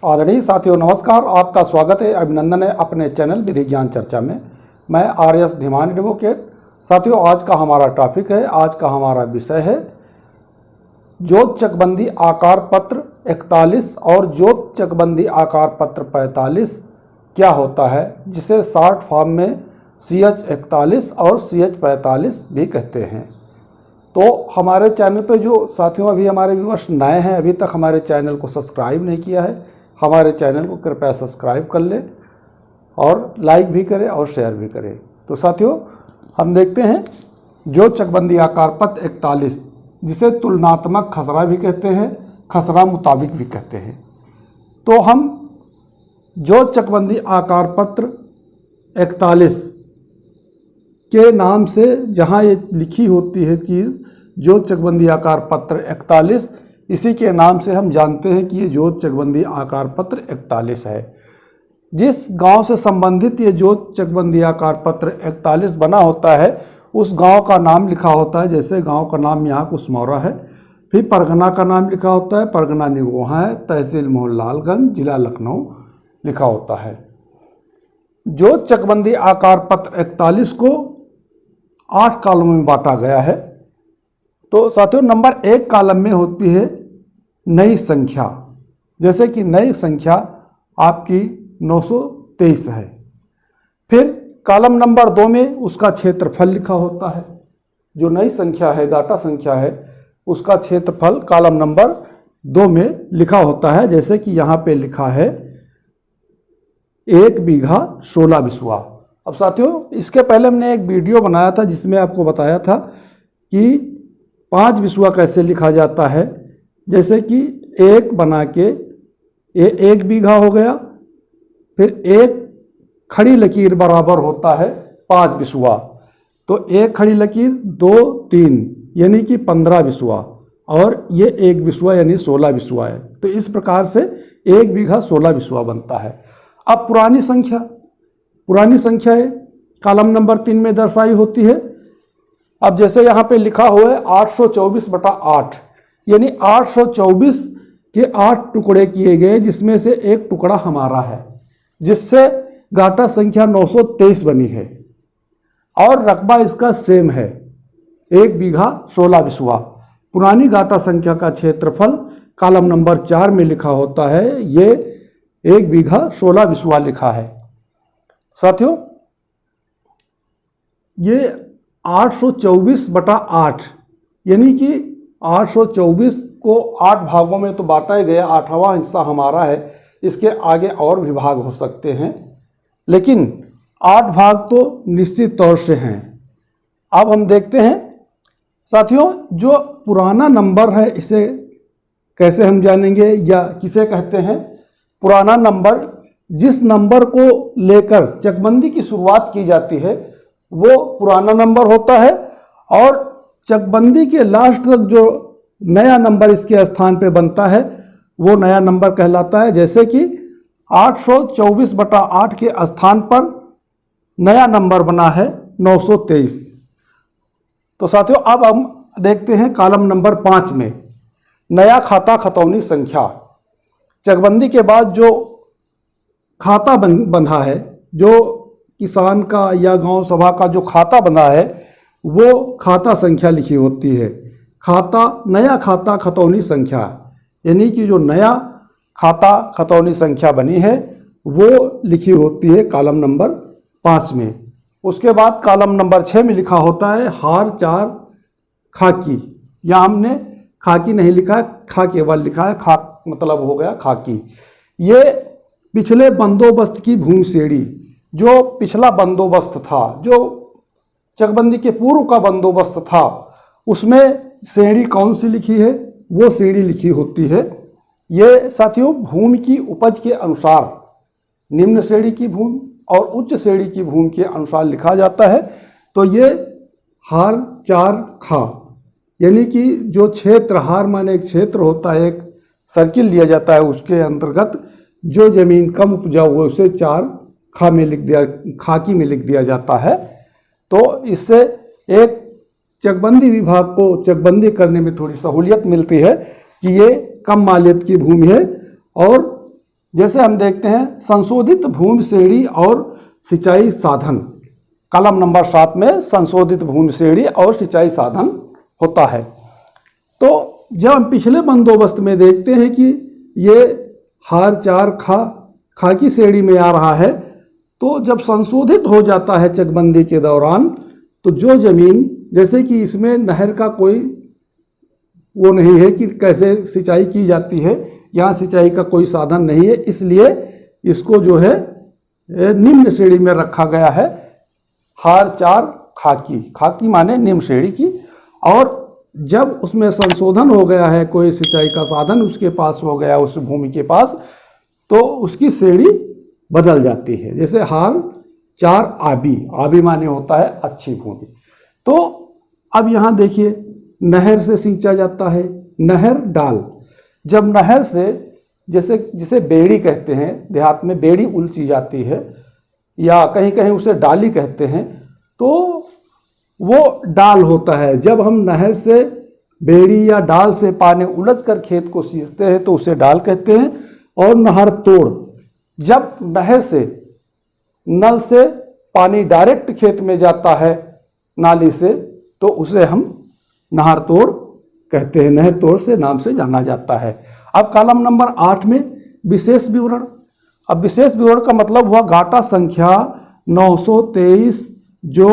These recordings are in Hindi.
आदरणीय साथियों नमस्कार, आपका स्वागत है, अभिनंदन है अपने चैनल विधि ज्ञान चर्चा में। मैं आर.एस. धीमान एडवोकेट। साथियों आज का हमारा टॉपिक है, आज का हमारा विषय है जोत चकबंदी आकार पत्र 41 और जोत चकबंदी आकार पत्र 45 क्या होता है, जिसे शॉर्ट फॉर्म में CH 41 और CH 45 भी कहते हैं। तो हमारे चैनल पे जो साथियों अभी हमारे व्यूअर्स नए हैं, अभी तक हमारे चैनल को सब्सक्राइब नहीं किया है, हमारे चैनल को कृपया सब्सक्राइब कर लें और लाइक भी करें और शेयर भी करें। तो साथियों हम देखते हैं जोत चकबंदी आकार पत्र 41, जिसे तुलनात्मक खसरा भी कहते हैं, खसरा मुताबिक भी कहते हैं। तो हम जोत चकबंदी आकार पत्र 41 के नाम से जहाँ ये लिखी होती है चीज़, जोत चकबंदी आकार पत्र 41, इसी के नाम से हम जानते हैं कि ये जोत चकबंदी आकार पत्र 41 है। जिस गांव से संबंधित ये जोत चकबंदी आकार पत्र 41 बना होता है, उस गांव का नाम लिखा होता है। जैसे गांव का नाम यहाँ कुसमौरा है, फिर परगना का नाम लिखा होता है, परगना निगोहा है, तहसील मोहनलालगंज, जिला लखनऊ लिखा होता है। जोत चकबंदी आकार पत्र 41 को 8 कॉलम में बांटा गया है। तो साथियों नंबर 1 कॉलम में होती है नई संख्या, जैसे कि नई संख्या आपकी 923 है। फिर कॉलम नंबर 2 में उसका क्षेत्रफल लिखा होता है। जो नई संख्या है, डाटा संख्या है, उसका क्षेत्रफल कॉलम नंबर 2 में लिखा होता है। जैसे कि यहाँ पे लिखा है 1 बीघा 16 बिस्वा। अब साथियों इसके पहले हमने एक वीडियो बनाया था जिसमें आपको बताया था कि 5 बिस्वा कैसे लिखा जाता है। जैसे कि 1 बना के 1 बीघा हो गया, फिर 1 खड़ी लकीर बराबर होता है 5 बिस्वा। तो 1 खड़ी लकीर 2 3 यानी कि 15 बिस्वा, और ये 1 बिस्वा यानी 16 बिस्वा है। तो इस प्रकार से 1 बीघा 16 बिस्वा बनता है। अब पुरानी संख्या है कॉलम नंबर 3 में दर्शाई होती है। अब जैसे यहाँ पे लिखा हुआ है 824/8, यानी 824 के 8 टुकड़े किए गए, जिसमें से एक टुकड़ा हमारा है, जिससे गाटा संख्या 923 बनी है। और रकबा इसका सेम है, 1 बीघा 16 बिस्वा। पुरानी गाटा संख्या का क्षेत्रफल कॉलम नंबर 4 में लिखा होता है, ये 1 बीघा 16 बिस्वा लिखा है। साथियों ये 824/8 यानी कि 824 को 8 भागों में तो बांटा ही गया, 8वां हिस्सा हमारा है। इसके आगे और भी भाग हो सकते हैं, लेकिन 8 भाग तो निश्चित तौर से हैं। अब हम देखते हैं साथियों, जो पुराना नंबर है इसे कैसे हम जानेंगे या किसे कहते हैं। पुराना नंबर, जिस नंबर को लेकर चकबंदी की शुरुआत की जाती है, वो पुराना नंबर होता है। और चकबंदी के लास्ट तक जो नया नंबर इसके स्थान पे बनता है, वो नया नंबर कहलाता है। जैसे कि 824/8 के स्थान पर नया नंबर बना है 923। तो साथियों अब हम देखते हैं कॉलम नंबर 5 में नया खाता खतौनी संख्या। चकबंदी के बाद जो खाता बंधा है, जो किसान का या गांव सभा का जो खाता बंधा है, वो खाता संख्या लिखी होती है। नया खाता खतौनी संख्या, यानी कि जो नया खाता खतौनी संख्या बनी है वो लिखी होती है कॉलम नंबर 5 में। उसके बाद कॉलम नंबर 6 में लिखा होता है हार 4 खाकी। या हमने खाकी नहीं लिखा, खा केवल लिखा है, खा मतलब हो गया खाकी। ये पिछले बंदोबस्त की भूमि सेड़ी, जो पिछला बंदोबस्त था, जो चकबंदी के पूर्व का बंदोबस्त था, उसमें श्रेणी कौन सी लिखी है, वो श्रेणी लिखी होती है। ये साथियों भूमि की उपज के अनुसार निम्न श्रेणी की भूमि और उच्च श्रेणी की भूमि के अनुसार लिखा जाता है। तो ये हार 4 खा, यानी कि जो क्षेत्र, हार माने एक क्षेत्र होता है, एक सर्किल लिया जाता है, उसके अंतर्गत जो जमीन कम उपजाऊ हो उसे 4 खा में लिख दिया, खाकी में लिख दिया जाता है। तो इससे एक चकबंदी विभाग को चकबंदी करने में थोड़ी सहूलियत मिलती है कि ये कम मालियत की भूमि है और जैसे हम देखते हैं संशोधित भूमि श्रेणी और सिंचाई साधन, कॉलम नंबर 7 में संशोधित भूमि श्रेणी और सिंचाई साधन होता है। तो जब हम पिछले बंदोबस्त में देखते हैं कि ये हार 4 खा की श्रेणी में आ रहा है, तो जब संशोधित हो जाता है चकबंदी के दौरान, तो जो जमीन, जैसे कि इसमें नहर का कोई वो नहीं है कि कैसे सिंचाई की जाती है, यहाँ सिंचाई का कोई साधन नहीं है, इसलिए इसको जो है निम्न श्रेणी में रखा गया है। हार 4 खाकी माने निम्न श्रेणी की। और जब उसमें संशोधन हो गया है, कोई सिंचाई का साधन उसके पास हो गया उस भूमि के पास, तो उसकी श्रेणी बदल जाती है। जैसे हार 4 आबी माने होता है अच्छी भूमि। तो अब यहाँ देखिए, नहर से सींचा जाता है, नहर डाल। जब नहर से, जैसे जिसे बेड़ी कहते हैं, देहात में बेड़ी उलची जाती है या कहीं कहीं उसे डाली कहते हैं, तो वो डाल होता है। जब हम नहर से बेड़ी या डाल से पानी उलझ कर खेत को सींचते हैं तो उसे डाल कहते हैं। और नहर तोड़, जब नहर से, नल से पानी डायरेक्ट खेत में जाता है नाली से, तो उसे हम नहर तोड़ कहते हैं। नहर तोड़ से नाम से जाना जाता है। अब कॉलम नंबर 8 में विशेष विवरण। अब विशेष विवरण का मतलब हुआ गाटा संख्या 923 जो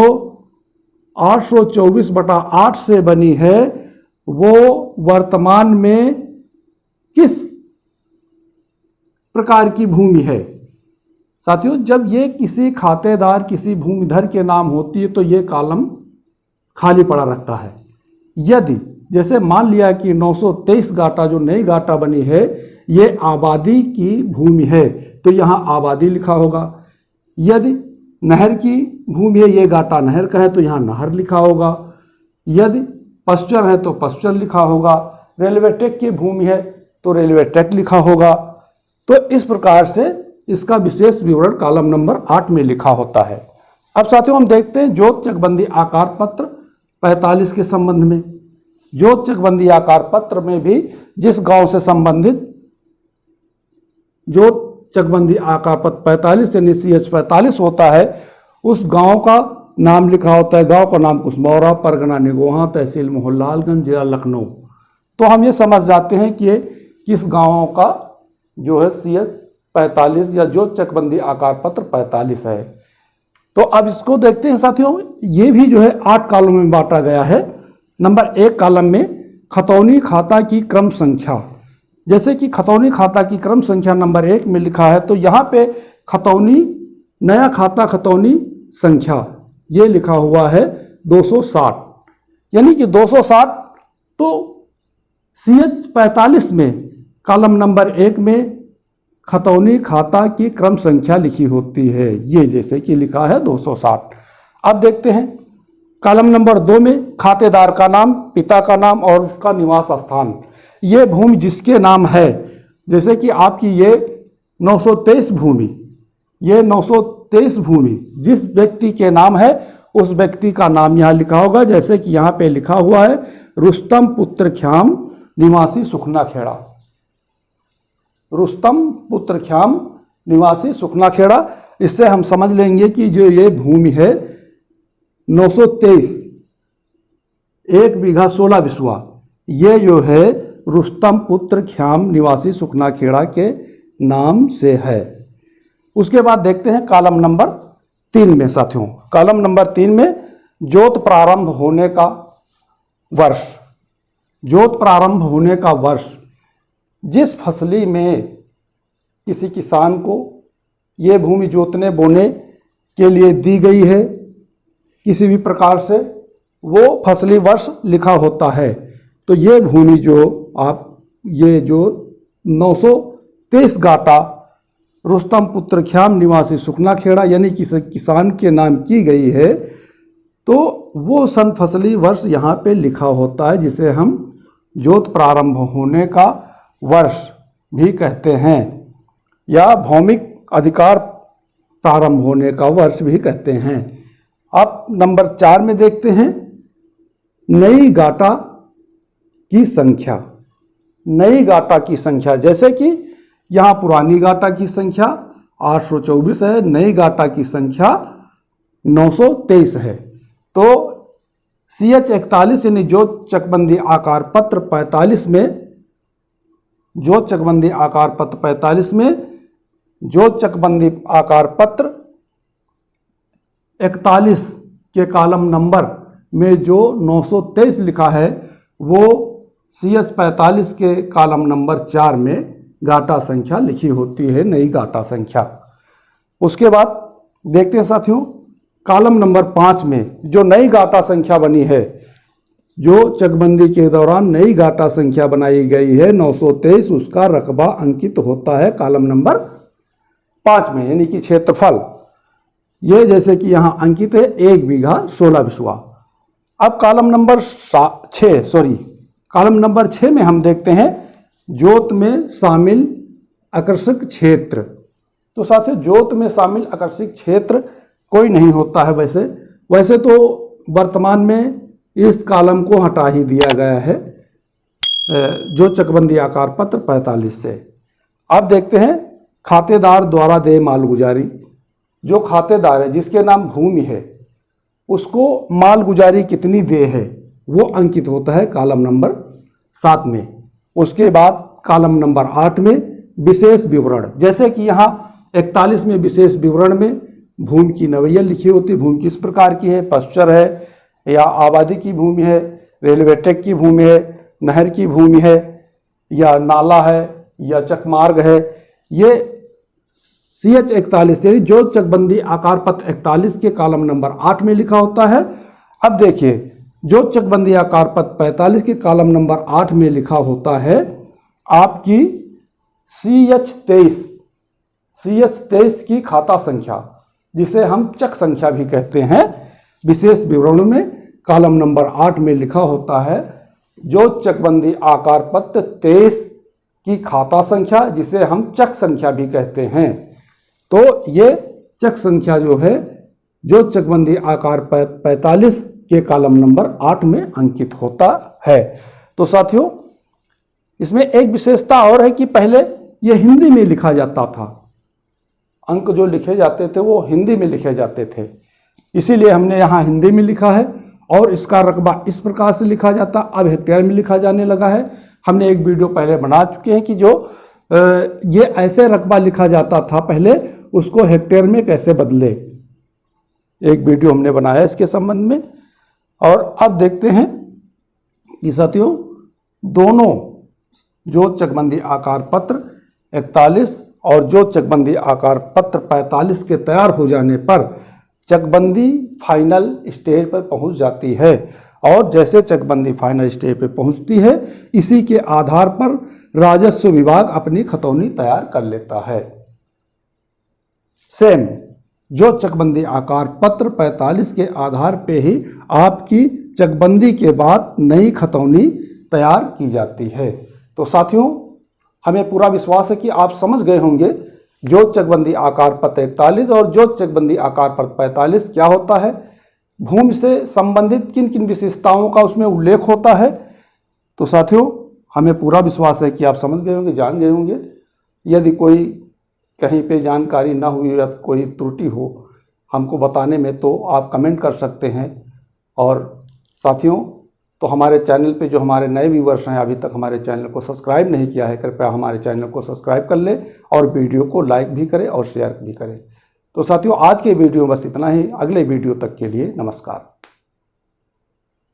824/8 से बनी है, वो वर्तमान में किस प्रकार की भूमि है। साथियों, जब ये किसी खातेदार, किसी भूमिधर के नाम होती है तो ये कॉलम खाली पड़ा रहता है। यदि जैसे मान लिया कि 923 गाटा जो नई गाटा बनी है ये आबादी की भूमि है, तो यहाँ आबादी लिखा होगा। यदि नहर की भूमि है, ये गाटा नहर का है, तो यहाँ नहर लिखा होगा। यदि पश्चर है तो पश्चर लिखा होगा। रेलवे ट्रैक की भूमि है तो रेलवे ट्रैक लिखा होगा। तो इस प्रकार से इसका विशेष विवरण कॉलम नंबर 8 में लिखा होता है। अब साथियों हम देखते हैं जोत चकबंदी आकार पत्र 45 के संबंध में। जोत चकबंदी आकार पत्र में भी जिस गांव से संबंधित जोत चकबंदी आकार पत्र 45 यानी CH 45 होता है, उस गांव का नाम लिखा होता है। गांव का नाम कुसमौरा, परगना निगोहा, तहसील मोहनलालगंज, जिला लखनऊ। तो हम ये समझ जाते हैं कि किस गांव का जो है CH 45 या जोत चकबंदी आकार पत्र 45 है। तो अब इसको देखते हैं साथियों, ये भी जो है 8 कॉलम में बांटा गया है। नंबर 1 कॉलम में खतौनी खाता की क्रम संख्या। जैसे कि खतौनी खाता की क्रम संख्या नंबर 1 में लिखा है, तो यहाँ पे खतौनी, नया खाता खतौनी संख्या ये लिखा हुआ है 260, यानी कि 260। तो CH 45 में कॉलम नंबर 1 में खतौनी खाता की क्रम संख्या लिखी होती है, ये जैसे कि लिखा है 260। अब देखते हैं कॉलम नंबर 2 में खातेदार का नाम, पिता का नाम और उसका निवास स्थान। ये भूमि जिसके नाम है, जैसे कि आपकी ये 923 भूमि, ये 923 भूमि जिस व्यक्ति के नाम है उस व्यक्ति का नाम यहाँ लिखा होगा। जैसे कि यहाँ पे लिखा हुआ है रुस्तम पुत्र ख्याम निवासी सुखना खेड़ा। रुस्तम पुत्र ख्याम निवासी सुखना खेड़ा। इससे हम समझ लेंगे कि जो ये भूमि है 923 1 बीघा 16 बिस्वा, ये जो है रुस्तम पुत्र ख्याम निवासी सुखना खेड़ा के नाम से है। उसके बाद देखते हैं कॉलम नंबर 3 में साथियों। कॉलम नंबर 3 में जोत प्रारंभ होने का वर्ष। जोत प्रारंभ होने का वर्ष, जिस फसली में किसी किसान को ये भूमि जोतने बोने के लिए दी गई है किसी भी प्रकार से, वो फसली वर्ष लिखा होता है। तो ये भूमि जो आप, ये जो 923 गाटा रुस्तम पुत्र ख्याम निवासी सुखना खेड़ा यानी किसी किसान के नाम की गई है, तो वो सन फसली वर्ष यहाँ पे लिखा होता है, जिसे हम जोत प्रारंभ होने का वर्ष भी कहते हैं या भौमिक अधिकार प्रारंभ होने का वर्ष भी कहते हैं। अब नंबर 4 में देखते हैं नई गाटा की संख्या। नई गाटा की संख्या, जैसे कि यहाँ पुरानी गाटा की संख्या 824 है, नई गाटा की संख्या 923 है। तो CH 41 यानी ज्योत चकबंदी आकार पत्र 45 में, ज्योत चकबंदी आकार पत्र 45 में ज्योत चकबंदी आकार पत्र 41 के कॉलम नंबर में जो 923 लिखा है वो CH 45 के कॉलम नंबर 4 में गाटा संख्या लिखी होती है, नई गाटा संख्या। उसके बाद देखते हैं साथियों, कॉलम नंबर 5 में जो नई गाटा संख्या बनी है, जो चकबंदी के दौरान नई गाटा संख्या बनाई गई है 923, उसका रकबा अंकित होता है कॉलम नंबर 5 में, यानी कि क्षेत्रफल। ये जैसे कि यहाँ अंकित है 1 बीघा 16 बिस्वा। अब कॉलम नंबर 6 में हम देखते हैं जोत में शामिल आकर्षक क्षेत्र। तो साथियों, जोत में शामिल आकर्षक क्षेत्र कोई नहीं होता है। वैसे तो वर्तमान में इस कॉलम को हटा ही दिया गया है जो चकबंदी आकार पत्र 45 से। अब देखते हैं खातेदार द्वारा देय मालगुजारी। जो खातेदार है जिसके नाम भूमि है, उसको मालगुजारी कितनी दे है वो अंकित होता है कॉलम नंबर 7 में। उसके बाद कॉलम नंबर 8 में विशेष विवरण, जैसे कि यहाँ 41 में विशेष विवरण में भूमि की नवैया लिखी होती है। भूमि किस प्रकार की है, पश्चर है या आबादी की भूमि है, रेलवे ट्रैक की भूमि है, नहर की भूमि है या नाला है या चकमार्ग है। ये CH 41 यानी जो चकबंदी आकार पत्र 41 के कॉलम नंबर 8 में लिखा होता है। अब देखिए, जो चकबंदी आकार पत्र 45 के कॉलम नंबर 8 में लिखा होता है आपकी CH 23 की खाता संख्या, जिसे हम चक संख्या भी कहते हैं। विशेष विवरण में कॉलम नंबर 8 में लिखा होता है जो चकबंदी आकार पत्र 23 की खाता संख्या, जिसे हम चक संख्या भी कहते हैं। तो ये चक संख्या जो है जो चकबंदी आकार 45 के कॉलम नंबर 8 में अंकित होता है। तो साथियों, इसमें एक विशेषता और है कि पहले ये हिंदी में लिखा जाता था। अंक जो लिखे जाते थे वो हिंदी में लिखे जाते थे, इसीलिए हमने यहाँ हिंदी में लिखा है। और इसका रकबा इस प्रकार से लिखा जाता, अब हेक्टेयर में लिखा जाने लगा है। हमने एक वीडियो पहले बना चुके हैं कि जो ये ऐसे रकबा लिखा जाता था पहले, उसको हेक्टेयर में कैसे बदले, एक वीडियो हमने बनाया इसके संबंध में। और अब देखते हैं कि साथियों, दोनों जो चकबंदी आकार पत्र 41 और जो चकबंदी आकार पत्र 45 के तैयार हो जाने पर चकबंदी फाइनल स्टेज पर पहुंच जाती है। और जैसे चकबंदी फाइनल स्टेज पर पहुंचती है, इसी के आधार पर राजस्व विभाग अपनी खतौनी तैयार कर लेता है। सेम जो चकबंदी आकार पत्र 45 के आधार पे ही आपकी चकबंदी के बाद नई खतौनी तैयार की जाती है। तो साथियों, हमें पूरा विश्वास है कि आप समझ गए होंगे जो चकबंदी आकार पत्र 41 और जो चकबंदी आकार पत्र 45 क्या होता है, भूमि से संबंधित किन किन विशेषताओं का उसमें उल्लेख होता है। तो साथियों, हमें पूरा विश्वास है कि आप समझ गए होंगे, जान गए होंगे। यदि कोई कहीं पे जानकारी ना हुई या कोई त्रुटि हो हमको बताने में, तो आप कमेंट कर सकते हैं। और साथियों, तो हमारे चैनल पे जो हमारे नए व्यूवर्स हैं, अभी तक हमारे चैनल को सब्सक्राइब नहीं किया है, कृपया हमारे चैनल को सब्सक्राइब कर लें और वीडियो को लाइक भी करें और शेयर भी करें। तो साथियों, आज के वीडियो में बस इतना ही। अगले वीडियो तक के लिए नमस्कार।